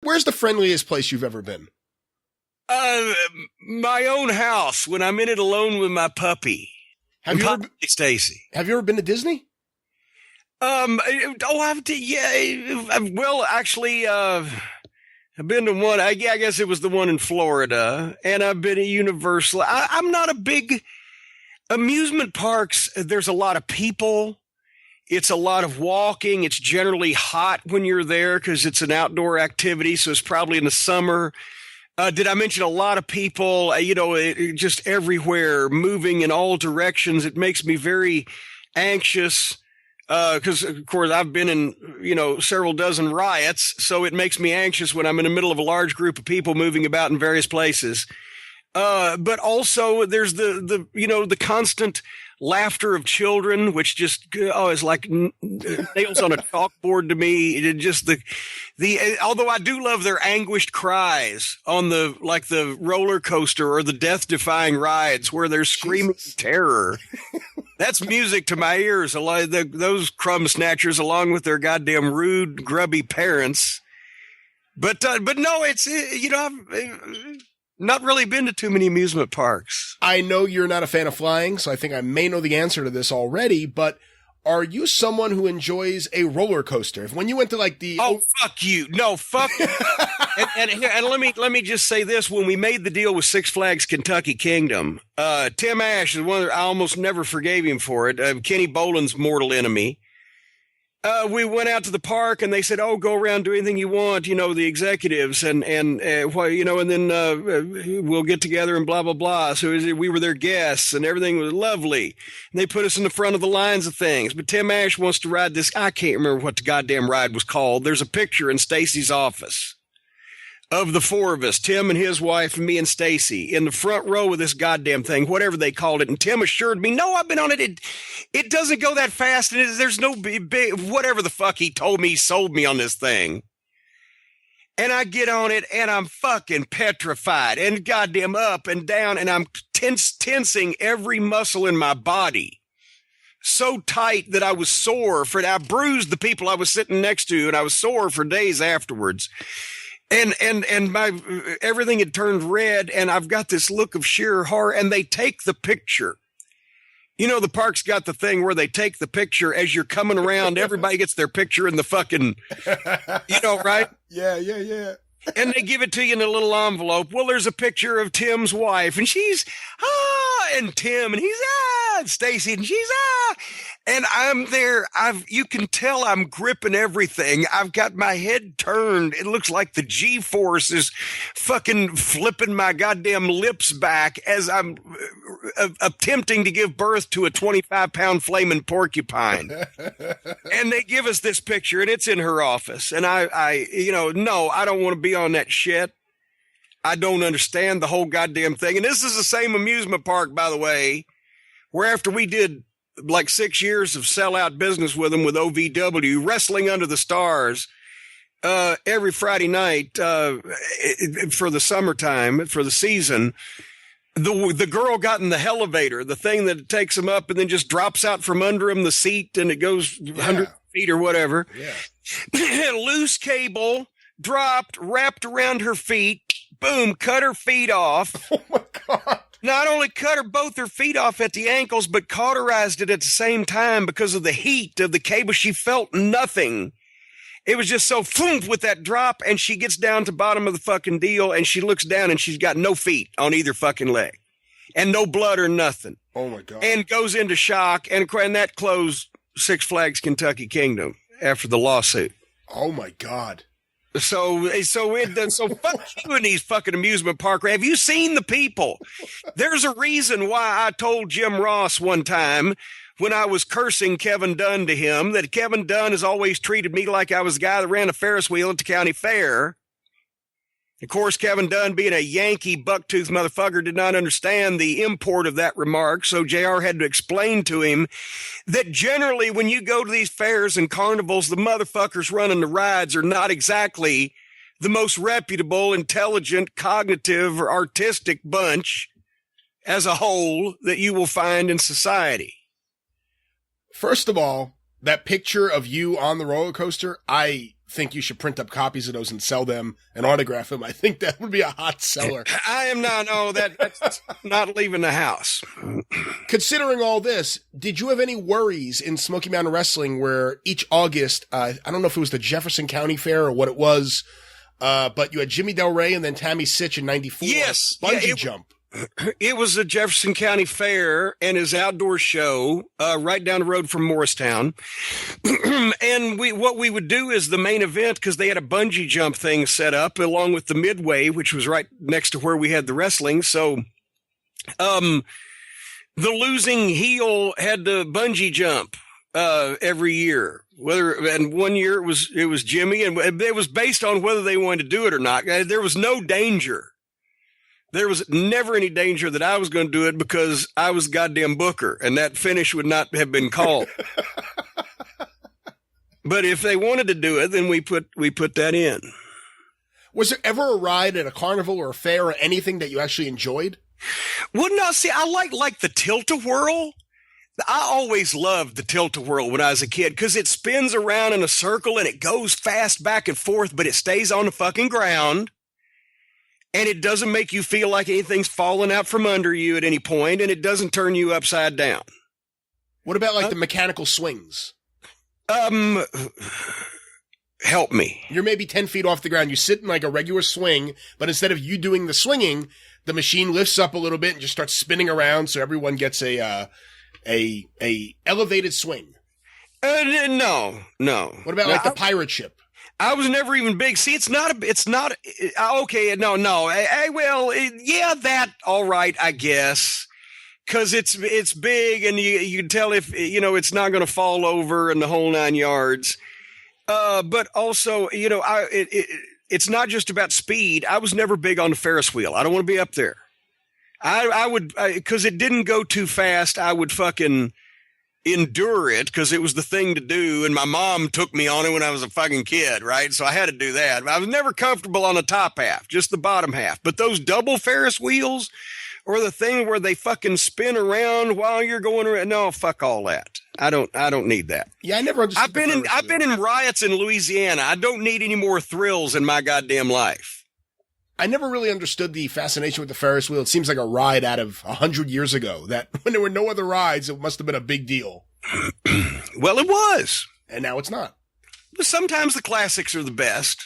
Where's the friendliest place you've ever been? My own house when I'm in it alone with my puppy. Stacy. Have you ever been to Disney? I've been to one. I guess it was the one in Florida, and I've been at Universal. I'm not a big amusement parks. There's a lot of people. It's a lot of walking. It's generally hot when you're there because it's an outdoor activity. So it's probably in the summer. Did I mention a lot of people, just everywhere, moving in all directions? It makes me very anxious because, of course, I've been in, several dozen riots. So it makes me anxious when I'm in the middle of a large group of people moving about in various places. But also there's the constant laughter of children, which just is like nails on a chalkboard to me. It just although I do love their anguished cries on the roller coaster or the death defying rides where they're screaming terror. That's music to my ears. A lot of those crumb snatchers, along with their goddamn rude, grubby parents. But no, it's I've not really been to too many amusement parks. I know you're not a fan of flying, so I think I may know the answer to this already, but are you someone who enjoys a roller coaster? If when you went to fuck you. No, fuck. and let me just say this. When we made the deal with Six Flags Kentucky Kingdom, Tim Ash is one that I almost never forgave him for it. Kenny Boland's mortal enemy. We went out to the park and they said, "Oh, go around, do anything you want." The executives and then we'll get together and blah blah blah. So we were their guests and everything was lovely. And they put us in the front of the lines of things. But Tim Ash wants to ride this. I can't remember what the goddamn ride was called. There's a picture in Stacy's office of the four of us, Tim and his wife and me and Stacy, in the front row of this goddamn thing, whatever they called it. And Tim assured me, "No, I've been on it. It doesn't go that fast. And there's no big, whatever the fuck he told me, he sold me on this thing." And I get on it and I'm fucking petrified and goddamn up and down. And I'm tensing every muscle in my body so tight that I was sore I bruised the people I was sitting next to and I was sore for days afterwards. And my everything had turned red, and I've got this look of sheer horror. And they take the picture. The park's got the thing where they take the picture as you're coming around. Everybody gets their picture in the fucking, right? Yeah. And they give it to you in a little envelope. Well, there's a picture of Tim's wife, and she's and Tim, and he's and Stacy, and she's and I'm there. You can tell I'm gripping everything. I've got my head turned. It looks like the G-force is fucking flipping my goddamn lips back as I'm attempting to give birth to a 25-pound flaming porcupine. And they give us this picture, and it's in her office. And no, I don't want to be on that shit. I don't understand the whole goddamn thing. And this is the same amusement park, by the way, where after we did like 6 years of sellout business with them with OVW, Wrestling Under the Stars, every Friday night for the summertime, for the season, the girl got in the elevator, the thing that takes them up and then just drops out from under him, the seat, and it goes 100 feet or whatever. Yeah. Loose cable, dropped, wrapped around her feet, boom, cut her feet off. Oh, my God. Not only cut her both her feet off at the ankles, but cauterized it at the same time because of the heat of the cable. She felt nothing. It was just so foom with that drop, and she gets down to bottom of the fucking deal, and she looks down, and she's got no feet on either fucking leg, and no blood or nothing. Oh, my God. And goes into shock, and that closed Six Flags Kentucky Kingdom after the lawsuit. Oh, my God. So fuck you in these fucking amusement park. Have you seen the people? There's a reason why I told Jim Ross one time when I was cursing Kevin Dunn to him that Kevin Dunn has always treated me like I was the guy that ran a Ferris wheel at the county fair. Of course, Kevin Dunn, being a Yankee bucktooth motherfucker, did not understand the import of that remark, so JR had to explain to him that generally when you go to these fairs and carnivals, the motherfuckers running the rides are not exactly the most reputable, intelligent, cognitive, or artistic bunch as a whole that you will find in society. First of all, that picture of you on the roller coaster, I think you should print up copies of those and sell them and autograph them. I think that would be a hot seller. I am not. No, that's not leaving the house. Considering all this, did you have any worries in Smoky Mountain Wrestling where each August, I don't know if it was the Jefferson County Fair or what it was, but you had Jimmy Del Rey and then Tammy Sitch in 94. Yes. Bungee jump. It was the Jefferson County Fair and his outdoor show right down the road from Morristown. And what we would do is the main event, because they had a bungee jump thing set up along with the Midway, which was right next to where we had the wrestling. So the losing heel had to bungee jump every year. And 1 year it was Jimmy, and it was based on whether they wanted to do it or not. There was no danger. There was never any danger that I was going to do it because I was goddamn booker, and that finish would not have been called. But if they wanted to do it, then we put that in. Was there ever a ride at a carnival or a fair or anything that you actually enjoyed? Well, no, see, I like the tilt-a-whirl. I always loved the tilt-a-whirl when I was a kid because it spins around in a circle and it goes fast back and forth, but it stays on the fucking ground. And it doesn't make you feel like anything's falling out from under you at any point, and it doesn't turn you upside down. What about like the mechanical swings? Help me. You're maybe 10 feet off the ground. You sit in like a regular swing, but instead of you doing the swinging, the machine lifts up a little bit and just starts spinning around, so everyone gets a elevated swing. No. What about like the pirate ship? I was never even big. See, it's not, okay. No. Well, yeah, that, all right, I guess. Cause it's big and you can tell if, it's not going to fall over and the whole 9 yards. But also, it's not just about speed. I was never big on the Ferris wheel. I don't want to be up there. I would, cause it didn't go too fast. I would fucking endure it because it was the thing to do, and my mom took me on it when I was a fucking kid, right? So I had to do that. I was never comfortable on the top half, just the bottom half. But those double Ferris wheels or the thing where they fucking spin around while you're going around, no, fuck all that. I don't need that. Yeah, I never understood. I've been in riots in Louisiana. I don't need any more thrills in my goddamn life. I never really understood the fascination with the Ferris wheel. It seems like a ride out of 100 years ago, that when there were no other rides, it must have been a big deal. Well, it was. And now it's not. Sometimes the classics are the best.